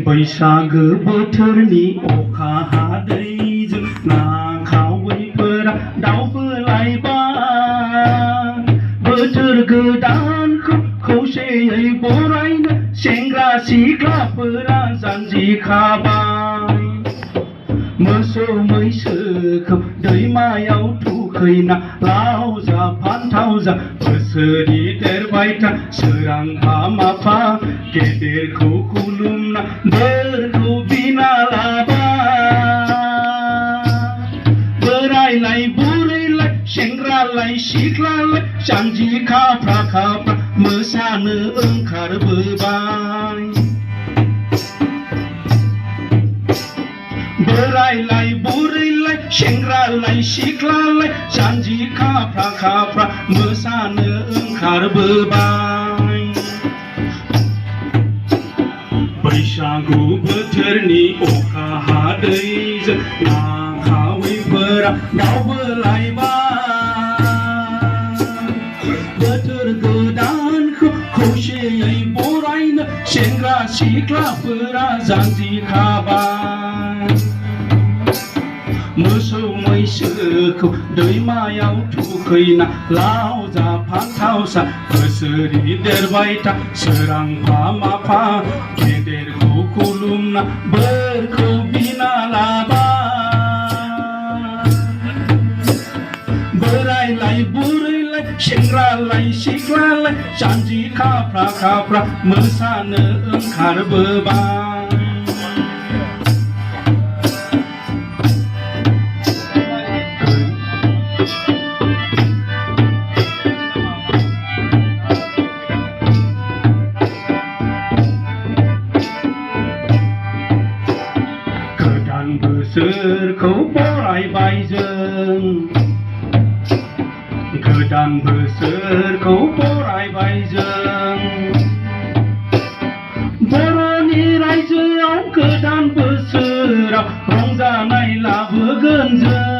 बैसागो बोथोरनि अखा हादैजों ना खावैफोरा दावबोलायबाय बोथोर गोदानखौ खौसेयै बरायनो सेंग्रा सिख्लाफोरा जानजि खाबाय मोसौ मैसोखौ दैमायाव थुखैना लाव जा फान्थाव जा बोसोरै देरबाय था सोरां हामाफा गेदेरखौ खुलुमना बोरखौ बिना लाबाय बोरायलाय बुरैलाय सेंग्रालाय सिख्लालाय जानजि खाफ्रा खाफ्रा मोसानो ओंखारबोबाय बोरायलाय बुरैलाय सेंग्रालाय सिख्लालाय जानजि खाफ्रा खाफ्रा मोसानो ओंखारबोबाय बैसागु बोथोरनि अखा हादैजों ना खावैफोरा दावबोलायबाय बोथोर गोदानखौ खौसेयै बरायनो सेंग्रा सिख्लाफोरा जानजि खाबाय मोसौ मैसोखौ दैमायाव थुखैना लाव जा फान्थाव जा बोसोरै देरबाय था सोरां माफा गेदेरखौ खुलुमना बोरखौ बिना लाबाय बोरायलाय बुरैलाय सेंग्रालाय सिख्लालाय जानजि खाफ्रा खाफ्रा मोसानो ओंखारबोबाय बोसोरखौ बरायबाय जों गोदान बोसोरखौ बरायबाय जों बर'नि रायजोआव गोदान बोसोराव रंजानाय लाबोगोन जों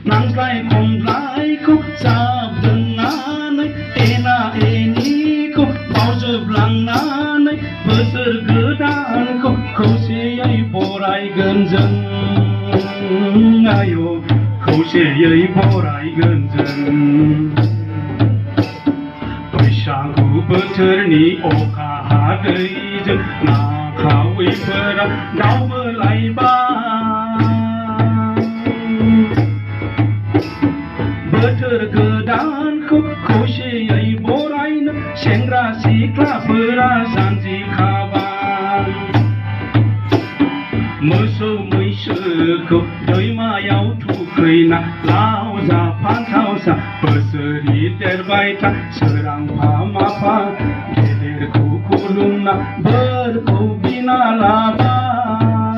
नांज्लाय खमज्लायखौ जाबदोंनानै एना एनिखौ बावजोबलांनानै बोसोर गोदानखौ खौसेयै बरायगोन जों आय' खौसेयै बरायगोन जों बैसागु बोथोरनि अखा हादैजों ना खावैफोरा दावबोलायबाय बोथोर गोदानखौ खौसेयै बरायनो सेंग्रा सिख्लाफोरा जानजि खाबाय मोसौ मैसोखौ दैमायाव थुखैना लाव जा फान्थाव जा बोसोरै देरबाय था सोरां माफा गेदेरखौ खुलुमना बोरखौ बिना लाबाय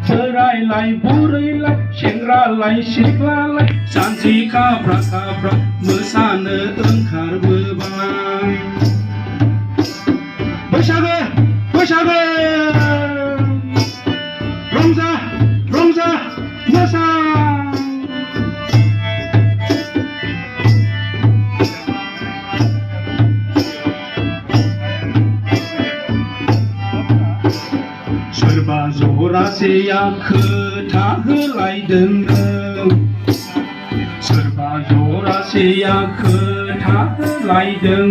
बोरायलाय बुरैलाय सेंग्रालाय सिख्लालाय जानजि खाफ्रा खाफ्रा मोसानो ओंखारबोबाय बैसागो बैसागो रंजा रंजा मोसा सोरबा जरासेया खोथा होलायदों सोरबा जरासेया खोथा होलायदों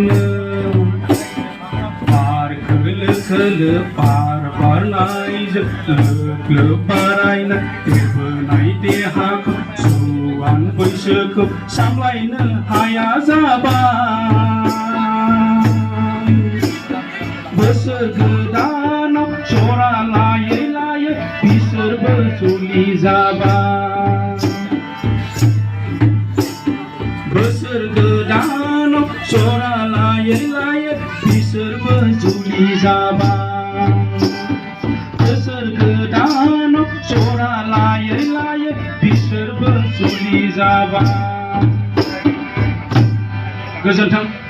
बार खोलो खोलो बार बारनायजों लोब लोब बारायना देरबोनाय देहाखौ जौवान बैसोखौ सामलायनो हाया जाबाय बोसोर गोदानाव जरा लायै लायै बिसोरबो जुलि जाबाय बोसोर गोदानाव जरा लायै लायै बिसोरबो जुलि जाबाय बोसोर गोदानाव जरा लायै लायै बिसोरबो जुलि जाबाय गोजोन्थों।